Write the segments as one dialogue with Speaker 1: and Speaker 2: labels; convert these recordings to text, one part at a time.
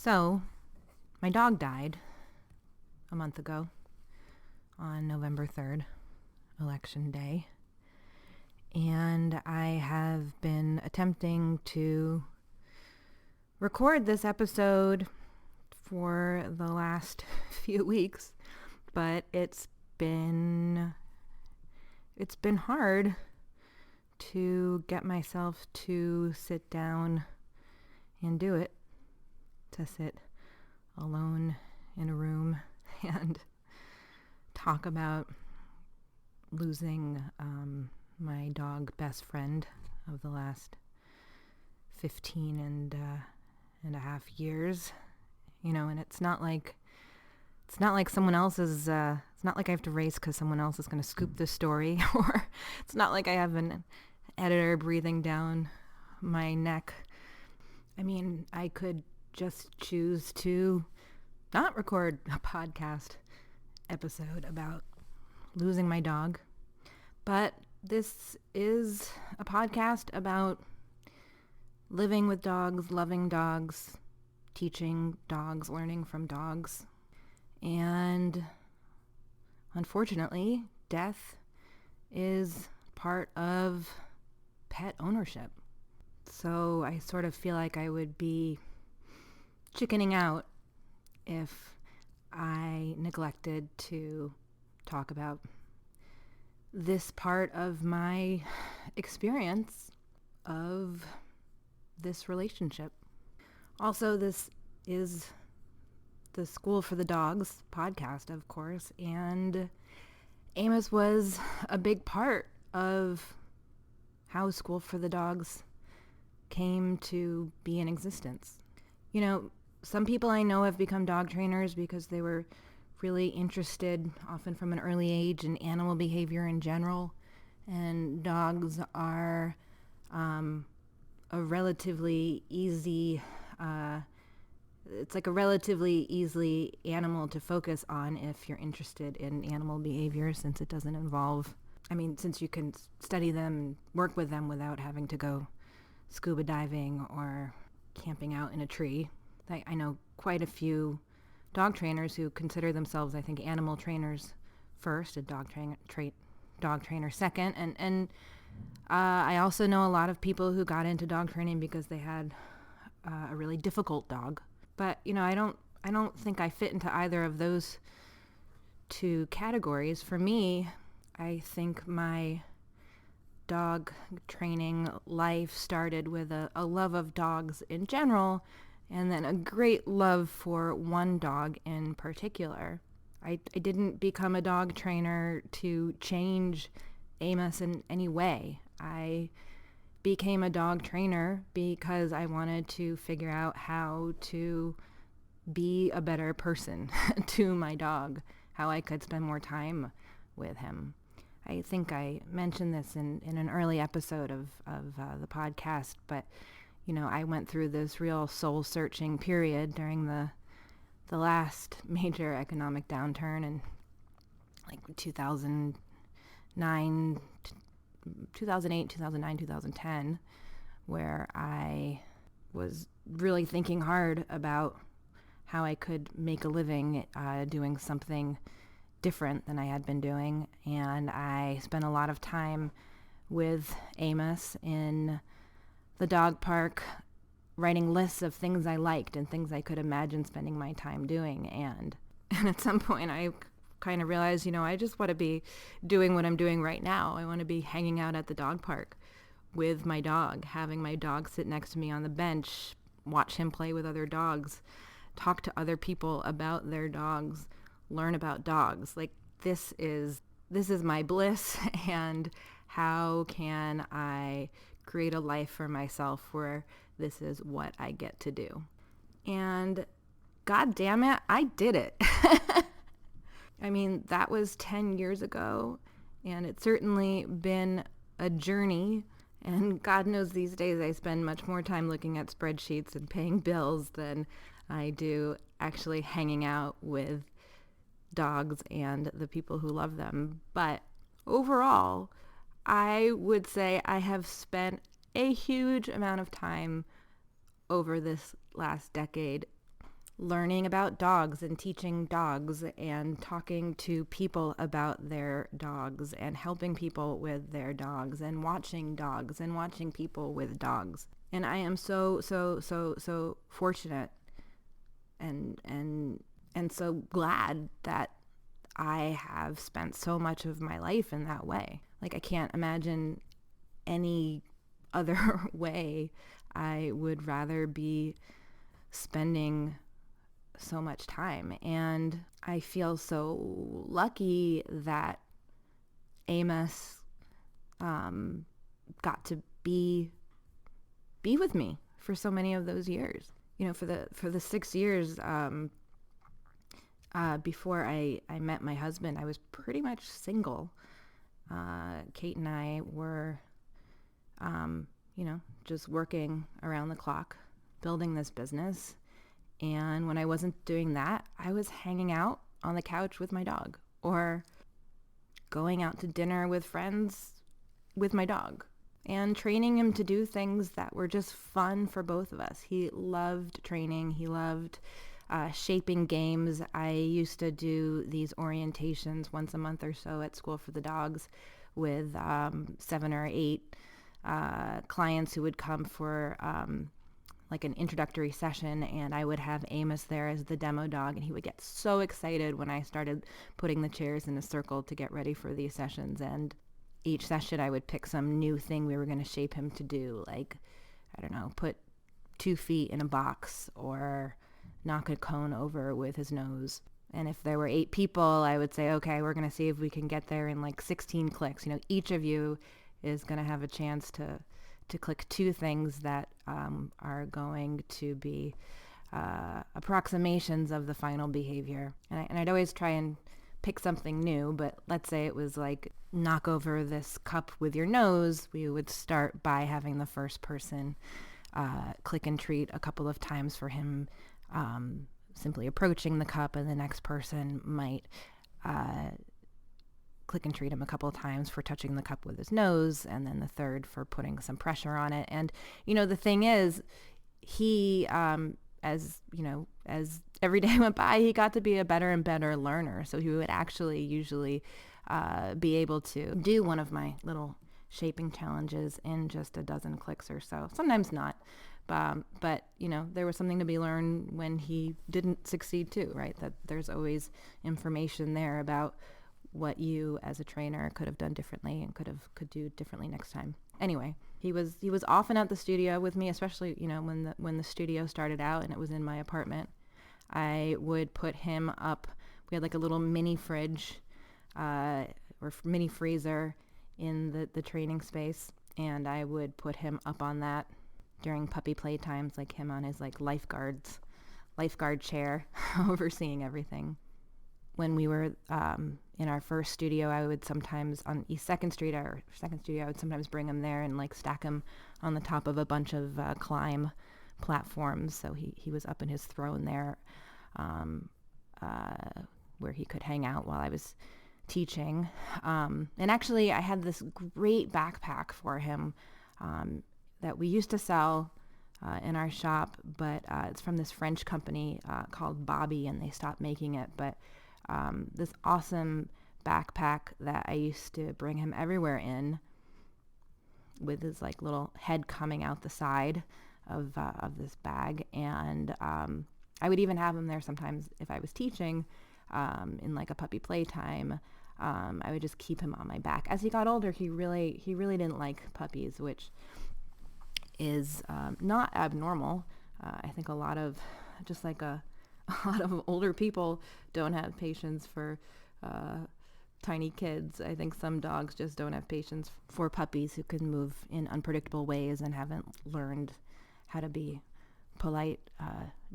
Speaker 1: So, my dog died a month ago on November 3rd, Election Day. And I have been attempting to record this episode for the last few weeks, but it's been hard to get myself to sit down and do it, to sit alone in a room and talk about losing my dog best friend of the last 15 and a half years, and it's not like someone else is, it's not like I have to race because someone else is going to scoop the story, or it's not like I have an editor breathing down my neck. I mean, I could just choose to not record a podcast episode about losing my dog, but this is a podcast about living with dogs, loving dogs, teaching dogs, learning from dogs. And unfortunately, death is part of pet ownership. So I sort of feel like I would be chickening out if I neglected to talk about this part of my experience of this relationship. Also, this is the School for the Dogs podcast, of course, and Amos was a big part of how School for the Dogs came to be in existence. Some people I know have become dog trainers because they were really interested, often from an early age, in animal behavior in general. And dogs are a relatively easy, it's like a relatively easy animal to focus on if you're interested in animal behavior, since it doesn't involve, since you can study them and work with them without having to go scuba diving or camping out in a tree. I know quite a few dog trainers who consider themselves, I think, animal trainers first, a dog trainer second, and I also know a lot of people who got into dog training because they had a really difficult dog. But I don't think I fit into either of those two categories. For me, I think my dog training life started with a love of dogs in general, and then a great love for one dog in particular. I didn't become a dog trainer to change Amos in any way. I became a dog trainer because I wanted to figure out how to be a better person to my dog, how I could spend more time with him. I think I mentioned this in an early episode of the podcast, but I went through this real soul-searching period during the last major economic downturn in 2008, 2009, 2010, where I was really thinking hard about how I could make a living doing something different than I had been doing. And I spent a lot of time with Amos in the dog park, writing lists of things I liked and things I could imagine spending my time doing. And at some point I kind of realized, I just want to be doing what I'm doing right now. I want to be hanging out at the dog park with my dog, having my dog sit next to me on the bench, watch him play with other dogs, talk to other people about their dogs, learn about dogs. This is my bliss, and how can I create a life for myself where this is what I get to do? And God damn it, I did it. That was 10 years ago, and it's certainly been a journey. And God knows these days I spend much more time looking at spreadsheets and paying bills than I do actually hanging out with dogs and the people who love them. But overall, I would say I have spent a huge amount of time over this last decade learning about dogs and teaching dogs and talking to people about their dogs and helping people with their dogs and watching people with dogs. And I am so fortunate and so glad that I have spent so much of my life in that way. Like, I can't imagine any other way. I would rather be spending so much time. And I feel so lucky that Amos got to be with me for so many of those years. You know, for the 6 years before I met my husband, I was pretty much single. Kate and I were, just working around the clock, building this business. And when I wasn't doing that, I was hanging out on the couch with my dog or going out to dinner with friends with my dog and training him to do things that were just fun for both of us. He loved training. He loved shaping games. I used to do these orientations once a month or so at School for the Dogs with 7 or 8 clients who would come for like an introductory session, and I would have Amos there as the demo dog, and he would get so excited when I started putting the chairs in a circle to get ready for these sessions. And each session I would pick some new thing we were going to shape him to do, like, I don't know, put 2 feet in a box or knock a cone over with his nose. And if there were 8 people, I would say, okay, we're going to see if we can get there in like 16 clicks. You know, each of you is going to have a chance to click 2 things that are going to be approximations of the final behavior. And I'd always try and pick something new, but let's say it was like knock over this cup with your nose. We would start by having the first person click and treat a couple of times for him, simply approaching the cup, and the next person might click and treat him a couple of times for touching the cup with his nose, and then the third for putting some pressure on it. And, you know, the thing is, he, as every day went by, he got to be a better and better learner. So he would actually usually be able to do one of my little shaping challenges in just a dozen clicks or so. Sometimes not. But, you know, there was something to be learned when he didn't succeed too, right? That there's always information there about what you as a trainer could have done differently and could do differently next time. Anyway, he was often at the studio with me, especially, you know, when the studio started out and it was in my apartment. I would put him up. We had like a little mini fridge or mini freezer in the training space, and I would put him up on that during puppy play times, like him on his like lifeguard chair overseeing everything. When we were in our first studio, I would sometimes, on East 2nd Street, our second studio, I would sometimes bring him there and like stack him on the top of a bunch of climb platforms. So he was up in his throne there where he could hang out while I was teaching. And actually, I had this great backpack for him that we used to sell in our shop, but it's from this French company called Bobby, and they stopped making it. But this awesome backpack that I used to bring him everywhere in, with his like little head coming out the side of this bag, and I would even have him there sometimes if I was teaching in like a puppy playtime. I would just keep him on my back. As he got older, he really didn't like puppies, which is not abnormal. I think a lot of older people don't have patience for tiny kids. I think some dogs just don't have patience for puppies who can move in unpredictable ways and haven't learned how to be polite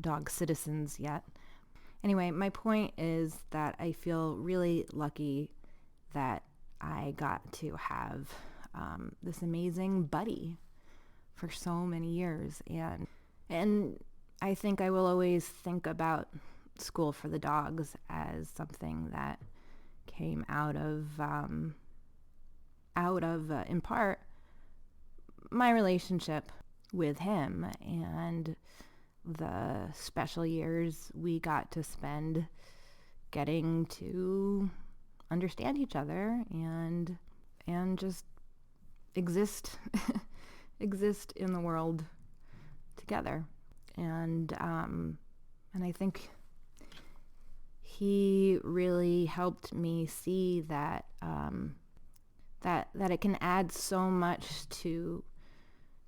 Speaker 1: dog citizens yet. Anyway, my point is that I feel really lucky that I got to have this amazing buddy for so many years. And I think I will always think about School for the Dogs as something that came out of in part, my relationship with him. And the special years we got to spend getting to understand each other and just exist exist in the world together. And I think he really helped me see that that it can add so much to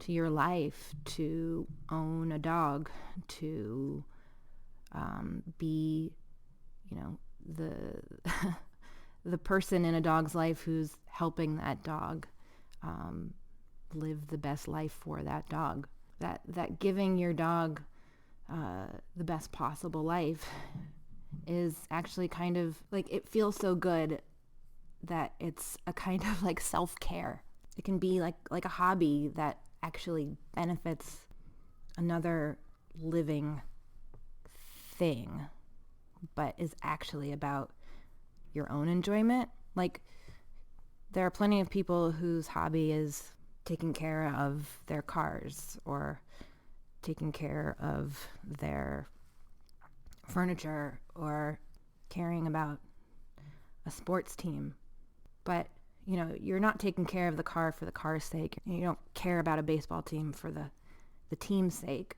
Speaker 1: your life to own a dog, to be, the the person in a dog's life who's helping that dog live the best life for that dog. That giving your dog the best possible life is actually kind of like, it feels so good that it's a kind of like self-care. It can be like a hobby that actually benefits another living thing, but is actually about your own enjoyment. Like, there are plenty of people whose hobby is taking care of their cars or taking care of their furniture or caring about a sports team. But, you're not taking care of the car for the car's sake. You don't care about a baseball team for the team's sake.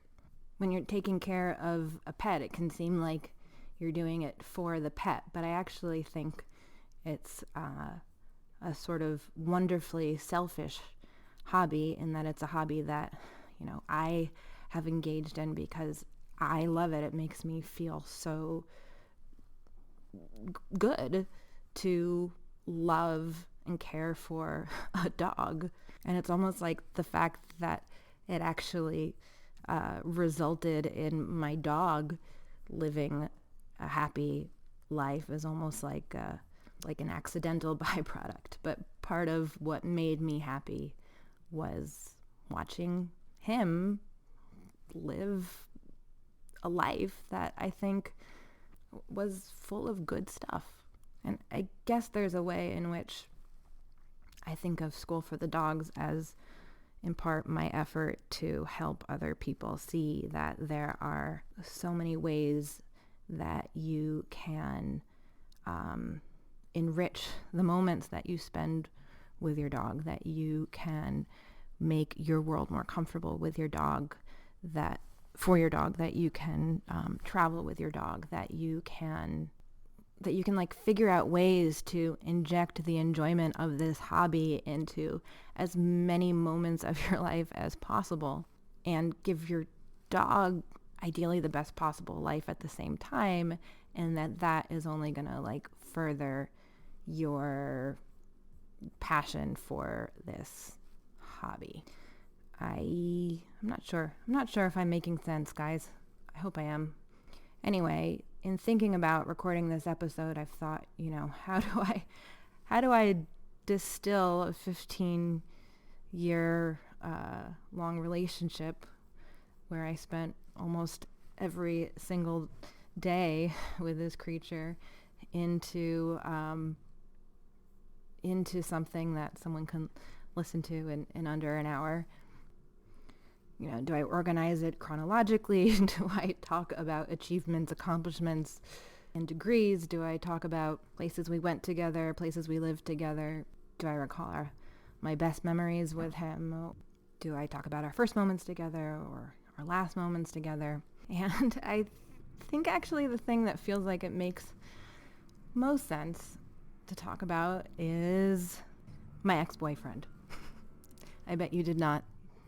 Speaker 1: When you're taking care of a pet, it can seem like you're doing it for the pet, but I actually think it's a sort of wonderfully selfish hobby, in that it's a hobby that, I have engaged in because I love it. It makes me feel so good to love and care for a dog. And it's almost like the fact that it actually resulted in my dog living a happy life is almost like an accidental byproduct. But part of what made me happy was watching him live a life that I think was full of good stuff. And I guess there's a way in which I think of School for the Dogs as, in part, my effort to help other people see that there are so many ways that you can enrich the moments that you spend with your dog, that you can make your world more comfortable with your dog, that you can travel with your dog, that you can like figure out ways to inject the enjoyment of this hobby into as many moments of your life as possible, and give your dog ideally the best possible life at the same time, and that is only gonna like further your passion for this hobby. I'm not sure if I'm making sense, guys. I hope I am. Anyway, in thinking about recording this episode, I've thought, how do I distill a 15-year long relationship where I spent almost every single day with this creature into something that someone can listen to in under an hour. Do I organize it chronologically? Do I talk about achievements, accomplishments, and degrees? Do I talk about places we went together, places we lived together? Do I recall my best memories with him? Do I talk about our first moments together or our last moments together? And I think actually the thing that feels like it makes most sense to talk about is my ex-boyfriend. I bet you did not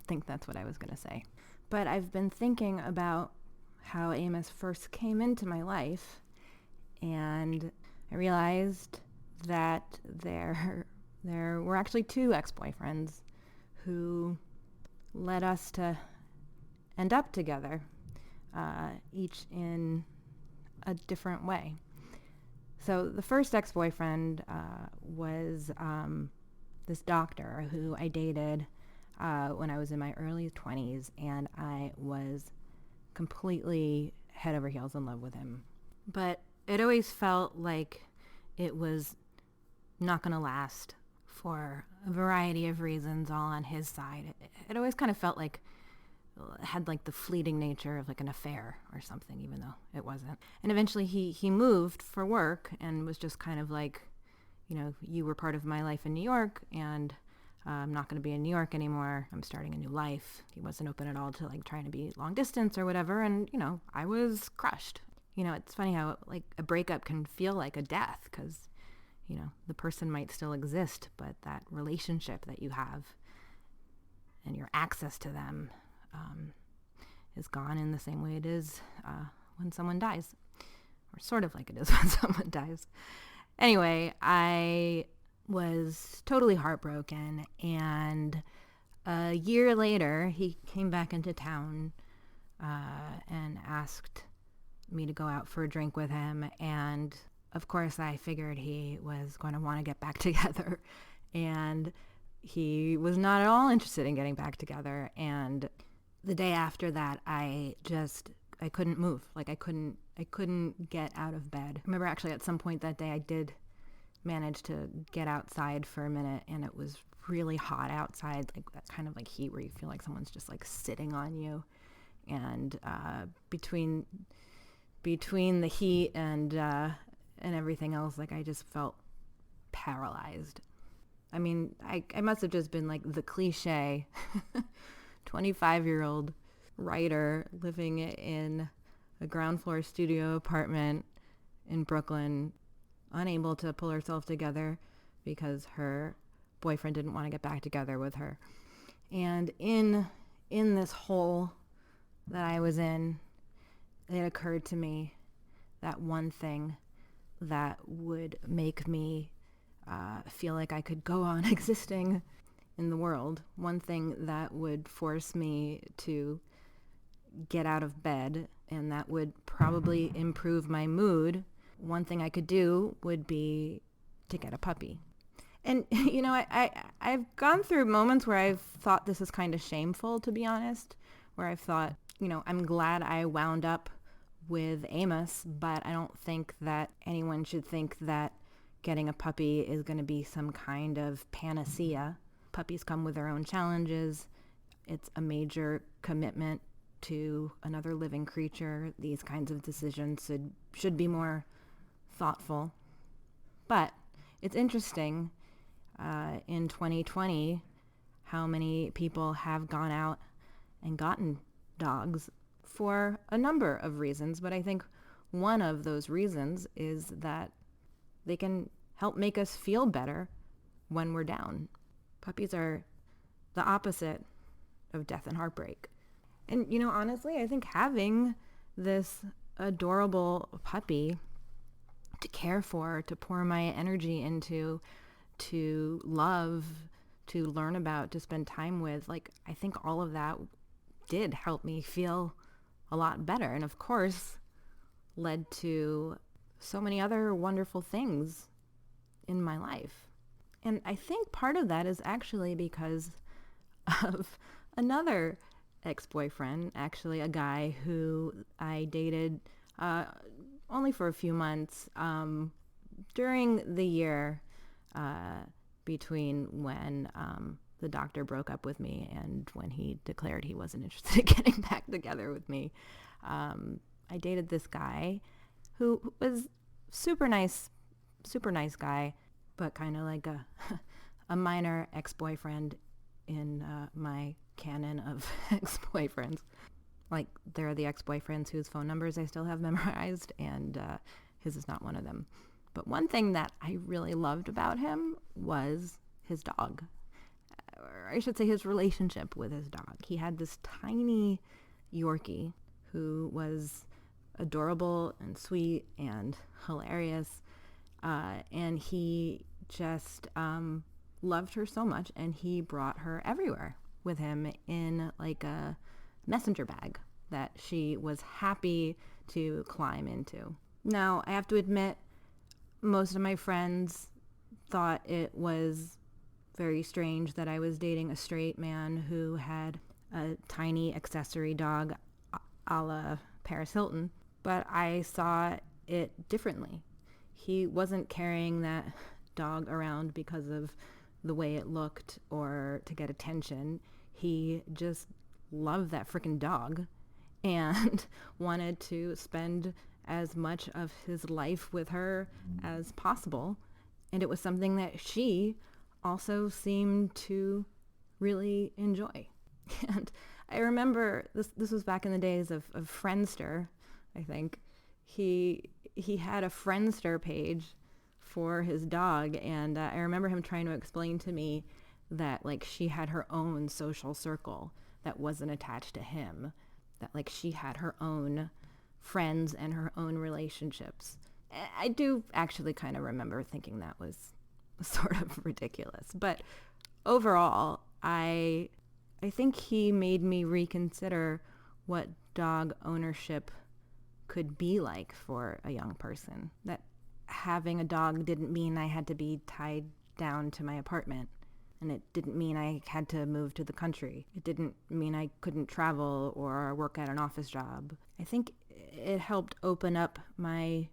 Speaker 1: think that's what I was going to say. But I've been thinking about how Amos first came into my life, and I realized that there were actually two ex-boyfriends who led us to end up together, each in a different way. So the first ex-boyfriend was this doctor who I dated when I was in my early 20s, and I was completely head over heels in love with him. But it always felt like it was not going to last for a variety of reasons, all on his side. It always kind of felt like had like the fleeting nature of like an affair or something, even though it wasn't. And eventually he moved for work and was just kind of like, you were part of my life in New York, and I'm not going to be in New York anymore. I'm starting a new life. He wasn't open at all to like trying to be long distance or whatever. And, I was crushed. It's funny how like a breakup can feel like a death because, the person might still exist, but that relationship that you have and your access to them is gone in the same way it is when someone dies, or sort of like it is when someone dies. Anyway, I was totally heartbroken, and a year later, he came back into town and asked me to go out for a drink with him, and of course I figured he was going to want to get back together, and he was not at all interested in getting back together. And the day after that, I couldn't move. Like I couldn't get out of bed. I remember actually at some point that day I did manage to get outside for a minute, and it was really hot outside, like that kind of like heat where you feel like someone's just like sitting on you. And between the heat and everything else, like I just felt paralyzed. I mean, I must have just been like the cliche 25-year-old writer living in a ground floor studio apartment in Brooklyn, unable to pull herself together because her boyfriend didn't want to get back together with her. And in this hole that I was in, it occurred to me that one thing that would make me feel like I could go on existing in the world, one thing that would force me to get out of bed and that would probably improve my mood, one thing I could do would be to get a puppy. And, I've gone through moments where I've thought this is kind of shameful, to be honest, where I've thought, I'm glad I wound up with Amos, but I don't think that anyone should think that getting a puppy is going to be some kind of panacea. Puppies come with their own challenges. It's a major commitment to another living creature. These kinds of decisions should be more thoughtful. But it's interesting in 2020 how many people have gone out and gotten dogs for a number of reasons, but I think one of those reasons is that they can help make us feel better when we're down. Puppies are the opposite of death and heartbreak. And, honestly, I think having this adorable puppy to care for, to pour my energy into, to love, to learn about, to spend time with, like, I think all of that did help me feel a lot better, and of course led to so many other wonderful things in my life. And I think part of that is actually because of another ex-boyfriend, actually a guy who I dated only for a few months during the year between when the doctor broke up with me and when he declared he wasn't interested in getting back together with me. I dated this guy who was super nice guy, but kind of like a minor ex-boyfriend in my canon of ex-boyfriends. Like, there are the ex-boyfriends whose phone numbers I still have memorized, and his is not one of them. But one thing that I really loved about him was his dog. Or I should say his relationship with his dog. He had this tiny Yorkie who was adorable and sweet and hilarious. And he just loved her so much, and he brought her everywhere with him in like a messenger bag that she was happy to climb into. Now, I have to admit, most of my friends thought it was very strange that I was dating a straight man who had a tiny accessory dog a la Paris Hilton, but I saw it differently. He wasn't carrying that dog around because of the way it looked or to get attention. He just loved that freaking dog and wanted to spend as much of his life with her as possible. And it was something that she also seemed to really enjoy. And I remember this was back in the days of Friendster, I think. He had a Friendster page for his dog, and I remember him trying to explain to me that like she had her own social circle that wasn't attached to him, that like she had her own friends and her own relationships. I do actually kind of remember thinking that was sort of ridiculous, but overall, I think he made me reconsider what dog ownership could be like for a young person. That having a dog didn't mean I had to be tied down to my apartment. And it didn't mean I had to move to the country. It didn't mean I couldn't travel or work at an office job. I think it helped open up my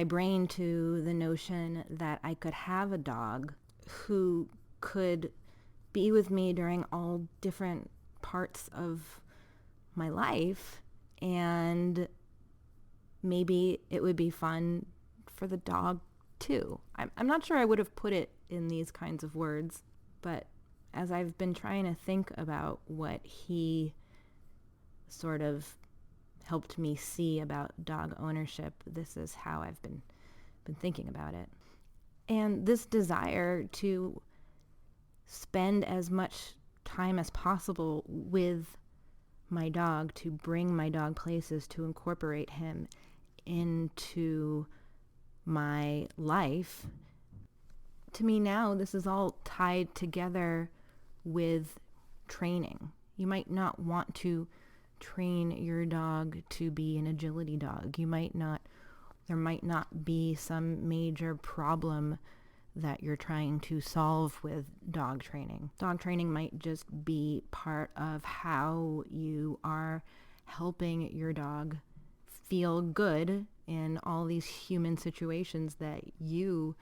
Speaker 1: brain to the notion that I could have a dog who could be with me during all different parts of my life, and maybe it would be fun for the dog too. I'm not sure I would have put it in these kinds of words, but as I've been trying to think about what he sort of helped me see about dog ownership, this is how I've been thinking about it. And this desire to spend as much time as possible with my dog, to bring my dog places, to incorporate him into my life. To me now, this is all tied together with training. You might not want to train your dog to be an agility dog. There might not be some major problem that you're trying to solve with dog training. Dog training might just be part of how you are helping your dog feel good in all these human situations that you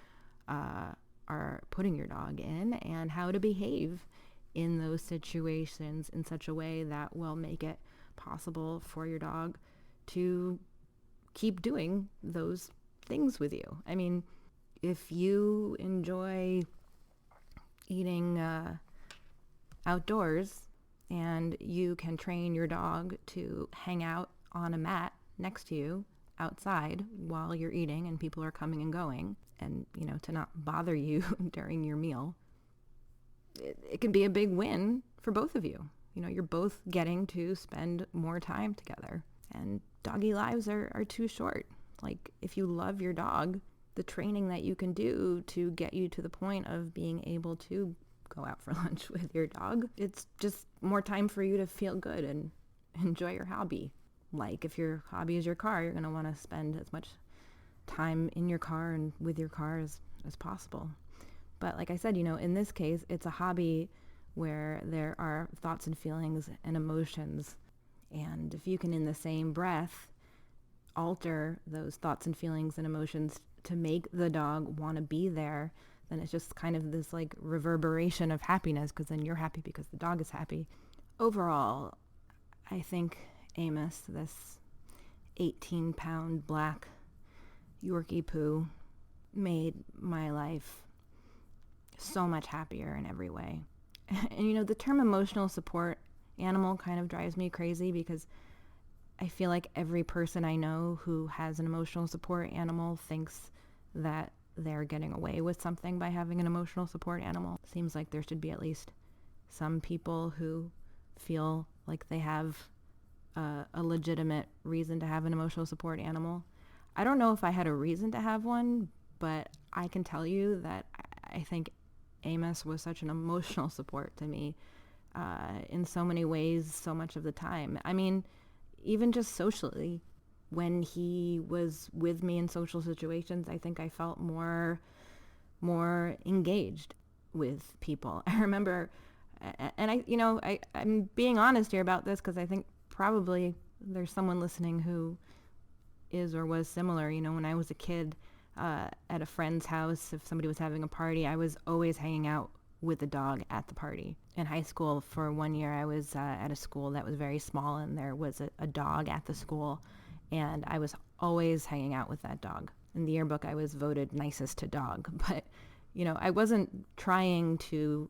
Speaker 1: are putting your dog in, and how to behave in those situations in such a way that will make it possible for your dog to keep doing those things with you. I mean, if you enjoy eating outdoors and you can train your dog to hang out on a mat next to you outside while you're eating and people are coming and going, and to not bother you during your meal, it can be a big win for both of you. You're both getting to spend more time together, and doggy lives are too short. Like, if you love your dog, the training that you can do to get you to the point of being able to go out for lunch with your dog, it's just more time for you to feel good and enjoy your hobby. Like, if your hobby is your car, you're going to want to spend as much time in your car and with your car as possible. But like I said, in this case, it's a hobby where there are thoughts and feelings and emotions. And if you can, in the same breath, alter those thoughts and feelings and emotions to make the dog want to be there, then it's just kind of this like reverberation of happiness, because then you're happy because the dog is happy. Overall, I think Amos, this 18-pound black Yorkiepoo, made my life so much happier in every way. And the term emotional support animal kind of drives me crazy, because I feel like every person I know who has an emotional support animal thinks that they're getting away with something by having an emotional support animal. Seems like there should be at least some people who feel like they have a legitimate reason to have an emotional support animal. I don't know if I had a reason to have one, but I can tell you that I think Amos was such an emotional support to me in so many ways, so much of the time. I mean, even just socially, when he was with me in social situations, I think I felt more engaged with people. I remember, and I'm being honest here about this, because I think probably there's someone listening who is or was similar. When I was a kid, at a friend's house, if somebody was having a party, I was always hanging out with the dog at the party. In high school, for 1 year, I was at a school that was very small, and there was a dog at the school, and I was always hanging out with that dog. In the yearbook, I was voted nicest to dog, but, I wasn't trying to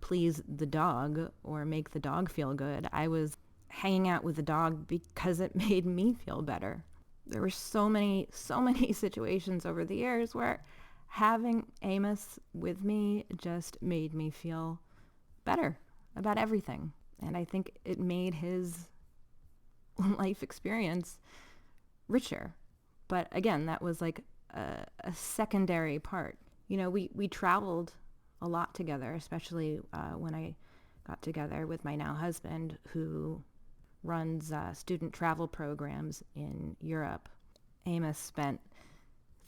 Speaker 1: please the dog or make the dog feel good. I was hanging out with the dog because it made me feel better. There were so many situations over the years where having Amos with me just made me feel better about everything. And I think it made his life experience richer. But again, that was like a secondary part. We traveled a lot together, especially when I got together with my now husband, who runs student travel programs in Europe. Amos spent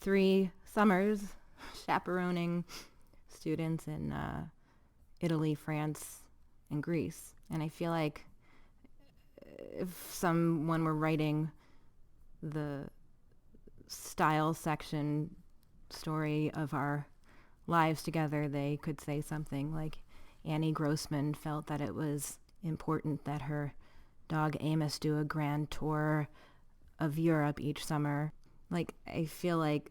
Speaker 1: 3 summers chaperoning students in Italy, France, and Greece. And I feel like if someone were writing the style section story of our lives together, they could say something like Annie Grossman felt that it was important that her dog Amos do a grand tour of Europe each summer. Like, I feel like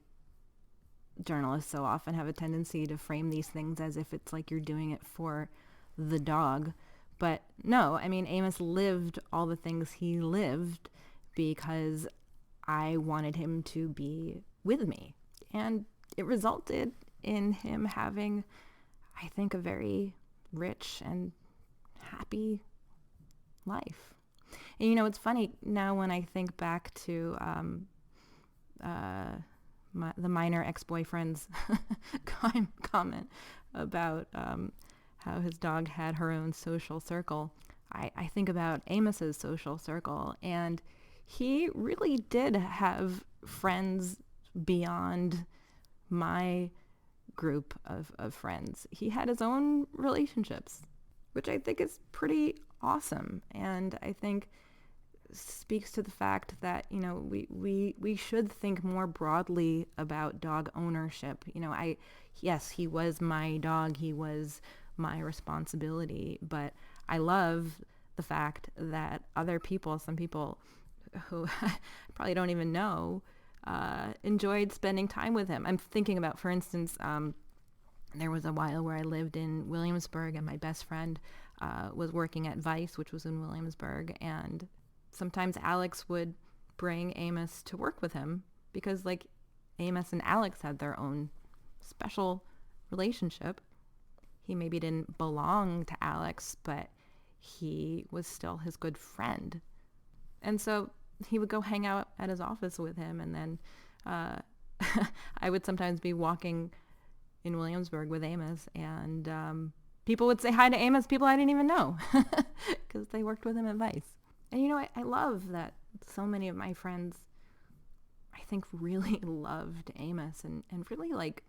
Speaker 1: journalists so often have a tendency to frame these things as if it's like you're doing it for the dog. But no, I mean, Amos lived all the things he lived because I wanted him to be with me. And it resulted in him having, I think, a very rich and happy life. And it's funny now when I think back to the minor ex-boyfriend's comment about how his dog had her own social circle. I think about Amos's social circle, and he really did have friends beyond my group of friends. He had his own relationships, which I think is pretty awesome, and I think speaks to the fact that we should think more broadly about dog ownership. Yes, he was my dog, he was my responsibility, but I love the fact that other people, some people who probably don't even know, enjoyed spending time with him. I'm thinking about, for instance, there was a while where I lived in Williamsburg, and my best friend was working at Vice, which was in Williamsburg, and sometimes Alex would bring Amos to work with him because, like, Amos and Alex had their own special relationship. He maybe didn't belong to Alex, but he was still his good friend. And so he would go hang out at his office with him, and then I would sometimes be walking in Williamsburg with Amos, and people would say hi to Amos, people I didn't even know, because they worked with him at Vice. And I love that so many of my friends, I think, really loved Amos and really, like,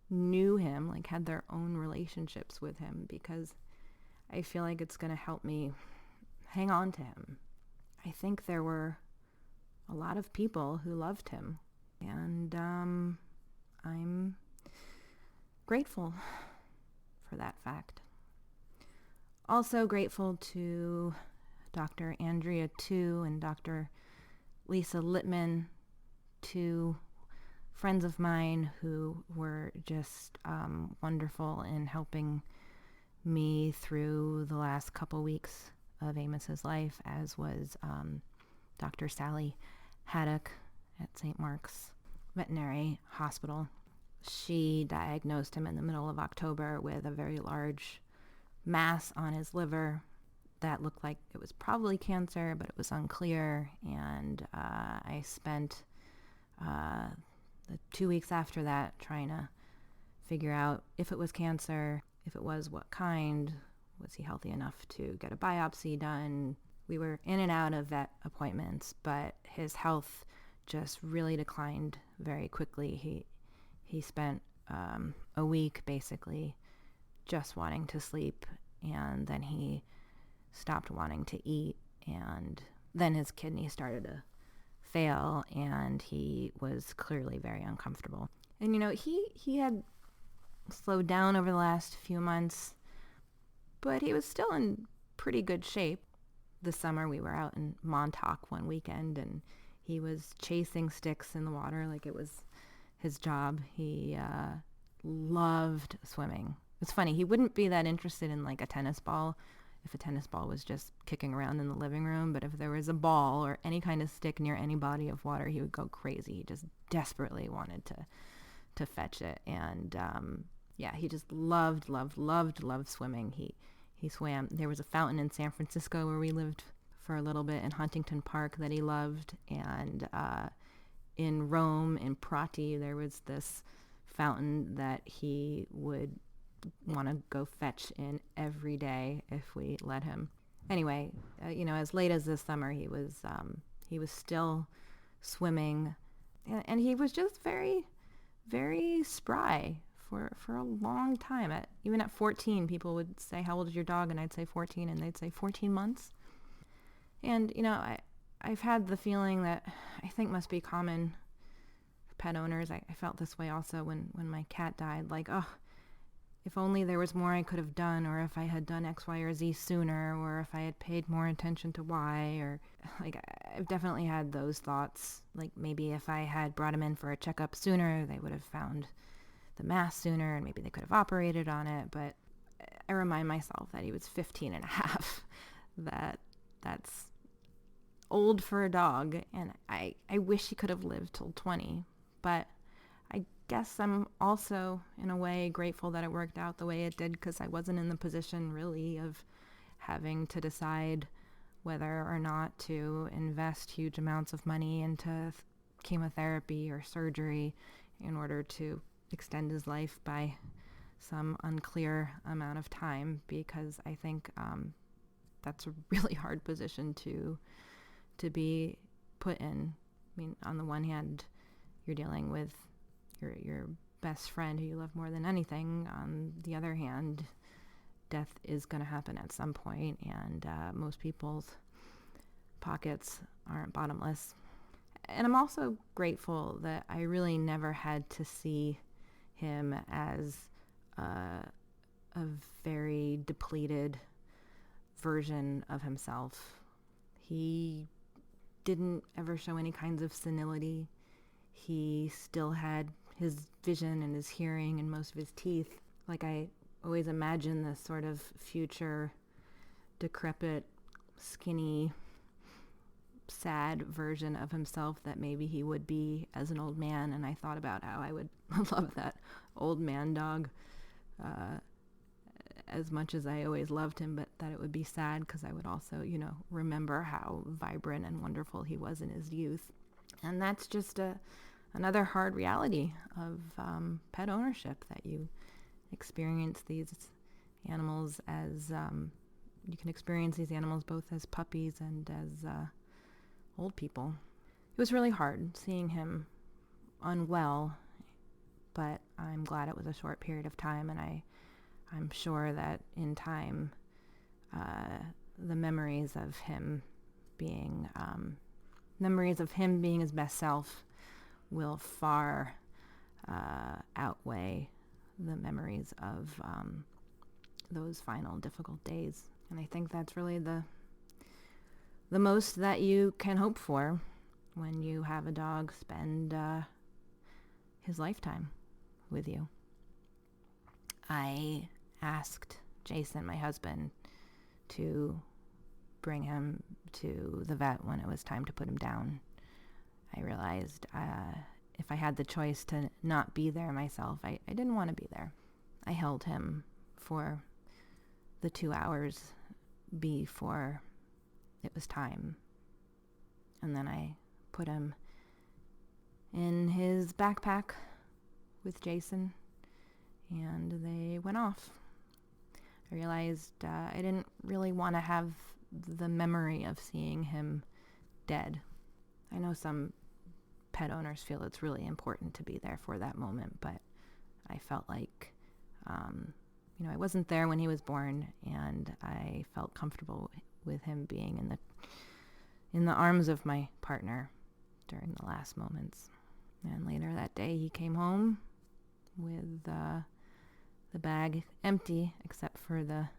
Speaker 1: knew him, like, had their own relationships with him, because I feel like it's going to help me hang on to him. I think there were a lot of people who loved him, and I'm grateful for that fact. Also grateful to Dr. Andrea Tu and Dr. Lisa Littman, 2 friends of mine who were just wonderful in helping me through the last couple weeks of Amos's life, as was Dr. Sally Haddock at St. Mark's Veterinary Hospital. She diagnosed him in the middle of October with a very large mass on his liver that looked like it was probably cancer, but it was unclear. And I spent the 2 weeks after that trying to figure out if it was cancer, if it was, what kind, was he healthy enough to get a biopsy done. We were in and out of vet appointments, but his health just really declined very quickly. He spent a week basically just wanting to sleep, and then he stopped wanting to eat, and then his kidney started to fail, and he was clearly very uncomfortable. And he had slowed down over the last few months, but he was still in pretty good shape. This summer we were out in Montauk one weekend, and he was chasing sticks in the water like it was his job. He loved swimming. It's funny, he wouldn't be that interested in like a tennis ball if a tennis ball was just kicking around in the living room, but if there was a ball or any kind of stick near any body of water, he would go crazy. He just desperately wanted to fetch it. And he just loved swimming. He swam. There was a fountain in San Francisco where we lived for a little bit, in Huntington Park, that he loved. And in Rome, in Prati, there was this fountain that he would want to go fetch in every day if we let him. Anyway, as late as this summer, he was still swimming, and he was just very, very spry for a long time. Even at 14, people would say, "How old is your dog?" And I'd say 14, and they'd say 14 months. And I've had the feeling that I think must be common for pet owners. I felt this way also when my cat died. Like, oh, if only there was more I could have done, or if I had done X, Y, or Z sooner, or if I had paid more attention to Y, or like I've definitely had those thoughts. Like maybe if I had brought him in for a checkup sooner, they would have found the mass sooner, and maybe they could have operated on it. But I remind myself that he was 15 and a half. That's old for a dog, and I wish he could have lived till 20, but I guess I'm also, in a way, grateful that it worked out the way it did, because I wasn't in the position, really, of having to decide whether or not to invest huge amounts of money into chemotherapy or surgery in order to extend his life by some unclear amount of time, because I think that's a really hard position to be put in. I mean, on the one hand, you're dealing with your best friend who you love more than anything. On the other hand, death is going to happen at some point, and most people's pockets aren't bottomless. And I'm also grateful that I really never had to see him as a very depleted version of himself. He didn't ever show any kinds of senility. He still had his vision and his hearing and most of his teeth. Like, I always imagine this sort of future decrepit, skinny, sad version of himself that maybe he would be as an old man. And I thought about how I would love that old man dog as much as I always loved him, but that it would be sad because I would also, remember how vibrant and wonderful he was in his youth. And that's just another hard reality of pet ownership, that you experience these animals as, you can experience these animals both as puppies and as old people. It was really hard seeing him unwell, but I'm glad it was a short period of time, and I'm sure that in time, the memories of him being his best self will far outweigh the memories of those final difficult days. And I think that's really the most that you can hope for when you have a dog spend his lifetime with you. I asked Jason, my husband, to bring him to the vet when it was time to put him down. I realized if I had the choice to not be there myself, I didn't want to be there. I held him for the 2 hours before it was time. And then I put him in his backpack with Jason, and they went off. I realized I didn't really want to have the memory of seeing him dead. I know some pet owners feel it's really important to be there for that moment, but I felt like, I wasn't there when he was born, and I felt comfortable with him being in the arms of my partner during the last moments. And later that day, he came home with the bag empty except for the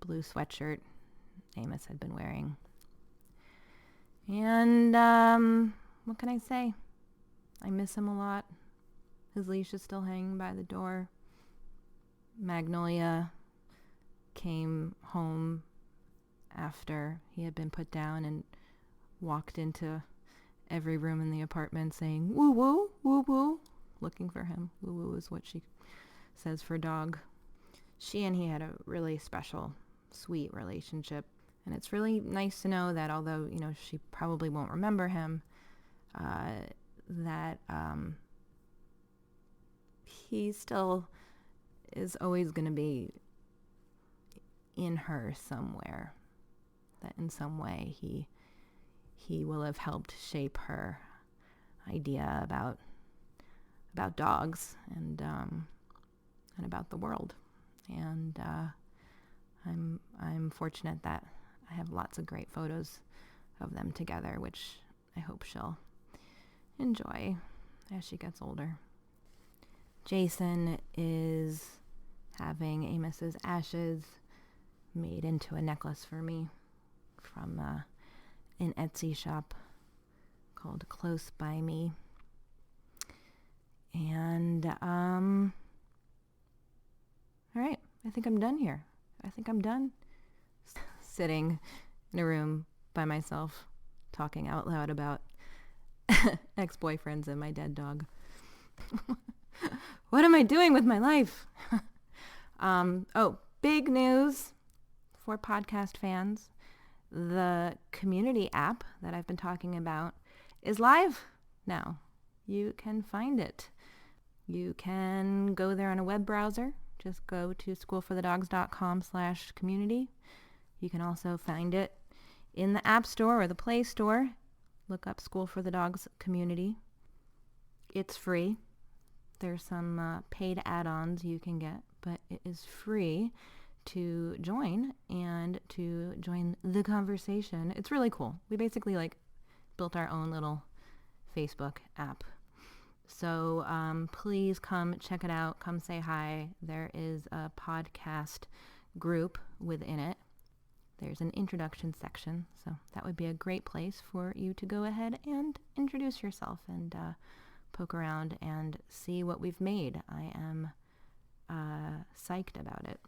Speaker 1: blue sweatshirt Amos had been wearing. And what can I say? I miss him a lot. His leash is still hanging by the door. Magnolia came home after he had been put down and walked into every room in the apartment saying, woo woo, woo woo, looking for him. Woo woo is what she says for dog. She and he had a really special, sweet relationship. And it's really nice to know that although, she probably won't remember him, that he still is always going to be in her somewhere. That in some way he will have helped shape her idea about dogs and about the world. And I'm fortunate that I have lots of great photos of them together, which I hope she'll enjoy as she gets older. Jason is having Amos's ashes made into a necklace for me from an Etsy shop called Close By Me. And all right, I think I'm done here. I think I'm done sitting in a room by myself talking out loud about ex-boyfriends and my dead dog. What am I doing with my life? Big news for podcast fans. The community app that I've been talking about is live now. You can find it. You can go there on a web browser. Just go to schoolforthedogs.com/community. You can also find it in the App Store or the Play Store. Look up School for the Dogs Community. It's free. There's some paid add-ons you can get, but it is free to join and to join the conversation. It's really cool. We basically built our own little Facebook app. So please come check it out. Come say hi. There is a podcast group within it. There's an introduction section. So that would be a great place for you to go ahead and introduce yourself and poke around and see what we've made. I am psyched about it.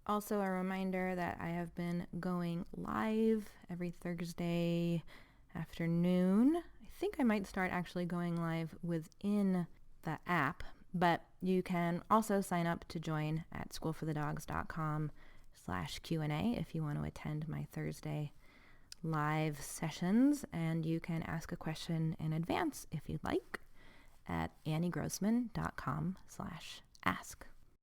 Speaker 1: Also a reminder that I have been going live every Thursday afternoon. I think I might start actually going live within the app, but you can also sign up to join at schoolforthedogs.com/Q&A if you want to attend my Thursday live sessions, and you can ask a question in advance if you'd like at anniegrossman.com/ask.